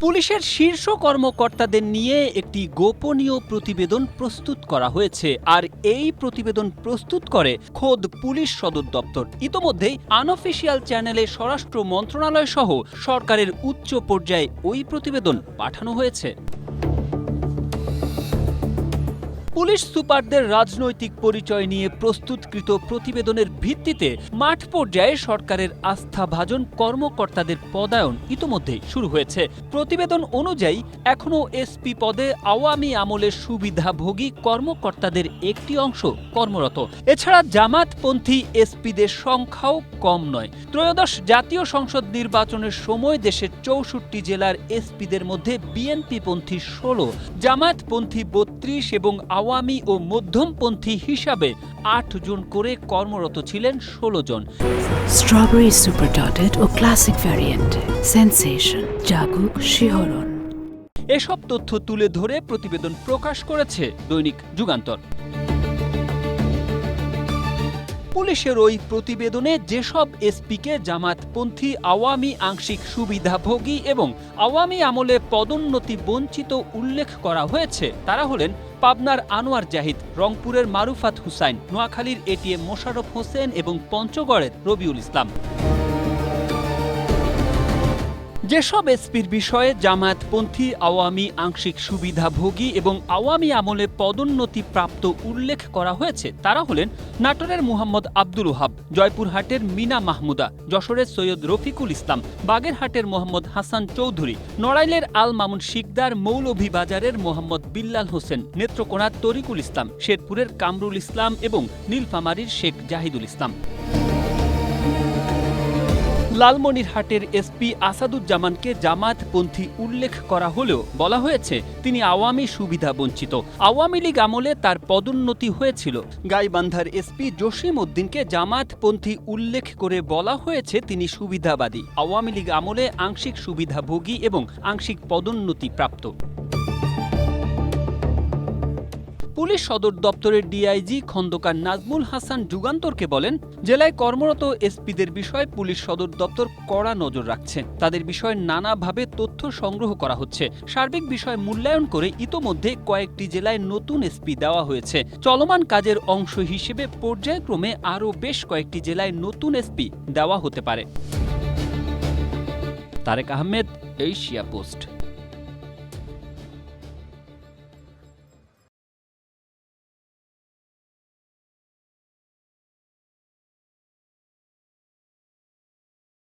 পুলিশের শীর্ষ কর্মকর্তাদের নিয়ে একটি গোপনীয় প্রতিবেদন প্রস্তুত করা হয়েছে আর এই প্রতিবেদন প্রস্তুত করে খোদ পুলিশ সদর দপ্তর। ইতোমধ্যেই আনঅফিসিয়াল চ্যানেলে স্বরাষ্ট্র মন্ত্রণালয় সহ সরকারের উচ্চ পর্যায়ে ওই প্রতিবেদন পাঠানো হয়েছে। পুলিশ সুপারদের রাজনৈতিক পরিচয় নিয়ে প্রস্তুতকৃত প্রতিবেদনের ভিত্তিতে মাঠ পর্যায়ে সরকারের আস্থাভাজন কর্মকর্তাদের পদায়ন ইতোমধ্যেই শুরু হয়েছে। প্রতিবেদন অনুযায়ী এখনও এসপি পদে আওয়ামী আমলের সুবিধাভোগী কর্মকর্তাদের একটি অংশ কর্মরত। এছাড়া জামাতপন্থী এসপিদের সংখ্যাও কম নয়। ত্রয়োদশ জাতীয় সংসদ নির্বাচনের সময় দেশের ৬৪ জেলার এসপিদের মধ্যে বিএনপিপন্থী ১৬, জামাতপন্থী ৩২ এবং আওয়ামী ও মধ্যমপন্থী হিসাবে ৮ জন করে কর্মরত ছিলেন ১৬ জন। স্ট্রবেরি সুপার ডটেড ও ক্লাসিক ভ্যারিয়েন্টে সেন্সেশন জাগুক শিহরণ। এসব তথ্য তুলে ধরে প্রতিবেদন প্রকাশ করেছে দৈনিক যুগান্তর। পুলিশের ওই প্রতিবেদনে যেসব এসপিকে জামাতপন্থী, আওয়ামী আংশিক সুবিধাভোগী এবং আওয়ামী আমলে পদোন্নতি বঞ্চিত উল্লেখ করা হয়েছে তারা হলেন পাবনার আনোয়ার জাহিদ, রংপুরের মারুফাত হুসাইন, নোয়াখালীর এটিএম মোশাররফ হোসেন এবং পঞ্চগড়ের রবিউল ইসলাম। যেসব এসপির বিষয়ে জামায়াতপন্থী, আওয়ামী আংশিক সুবিধাভোগী এবং আওয়ামী আমলে পদোন্নতি প্রাপ্ত উল্লেখ করা হয়েছে তারা হলেন নাটোরের মুহাম্মদ আব্দুল ওহাব, জয়পুরহাটের মিনা মাহমুদা, যশোরের সৈয়দ রফিকুল ইসলাম, বাগেরহাটের মোহাম্মদ হাসান চৌধুরী, নড়াইলের আল মামুন শিকদার, মৌলভীবাজারের মোহাম্মদ বিল্লাল হোসেন, নেত্রকোনার তরিকুল ইসলাম, শেরপুরের কামরুল ইসলাম এবং নীলফামারীর শেখ জাহিদুল ইসলাম। লালমনিরহাটের এসপি আসাদুজ্জামানকে জামাতপন্থী উল্লেখ করা হলেও বলা হয়েছে তিনি আওয়ামী সুবিধা বঞ্চিত। আওয়ামী লীগ আমলে তার পদোন্নতি হয়েছিল। গাইবান্ধার এসপি জসিম উদ্দিনকে জামাতপন্থী উল্লেখ করে বলা হয়েছে তিনি সুবিধাবাদী, আওয়ামী লীগ আমলে আংশিক সুবিধাভোগী এবং আংশিক পদোন্নতি প্রাপ্ত। পুলিশ সদর দপ্তরের ডিআইজি খন্দকার নাজমুল হাসান যুগান্তরকে বলেন, জেলায় কর্মরত এসপিদের বিষয়ে পুলিশ সদর দপ্তর কড়া নজর রাখছে। তাদের বিষয়ে নানাভাবে তথ্য সংগ্রহ করা হচ্ছে। সার্বিক বিষয় মূল্যায়ন করে ইতোমধ্যে কয়েকটি জেলায় নতুন এসপি দেওয়া হয়েছে। চলমান কাজের অংশ হিসেবে পর্যায়ক্রমে আরও বেশ কয়েকটি জেলায় নতুন এসপি দেওয়া হতে পারে। Tarek Ahmed, Asia post.